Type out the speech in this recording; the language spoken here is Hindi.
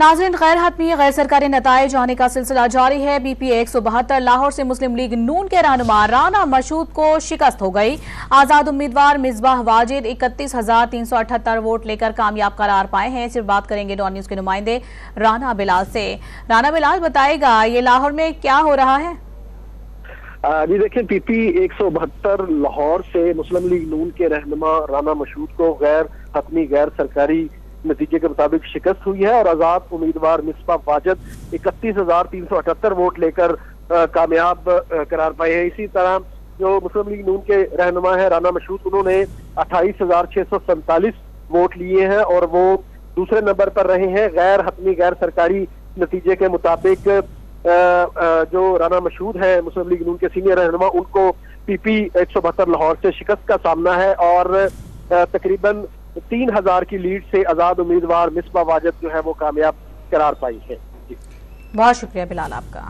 नाज़रीन, गैर हतमी गैर सरकारी नताइज आने का सिलसिला जारी है। BP 172 लाहौर से मुस्लिम लीग नून के रहनुमा राना मशहूद को शिकस्त हो गई। आजाद उम्मीदवार मिसबाह वाजिद 31,378 वोट लेकर कामयाब करार पाए हैं। सिर्फ बात करेंगे डॉन न्यूज के नुमाइंदे राना बिलाल से। राना बिलाल, बताएगा ये लाहौर में क्या हो रहा है? जी देखिए, PP 172 लाहौर से मुस्लिम लीग नून के रहनुमा राना मशहूद को गैर हतमी गैर सरकारी नतीजे के मुताबिक शिकस्त हुई है और आजाद उम्मीदवार मिसबाह वाजिद 31,378 वोट लेकर कामयाब करार पाए हैं। इसी तरह जो मुस्लिम लीग नून के रहनुमा है राना मशहूद, उन्होंने 28,647 वोट लिए हैं और वो दूसरे नंबर पर रहे हैं। गैर हतमी गैर सरकारी नतीजे के मुताबिक जो राना मशहूद है मुस्लिम लीग नून के सीनियर रहनुमा, उनको PP 172 लाहौर से शिकस्त का सामना है और तकरीबन 3,000 की लीड से आजाद उम्मीदवार मिसबाह वाजिद जो है वो कामयाब करार पाई है। बहुत शुक्रिया बिलाल आपका।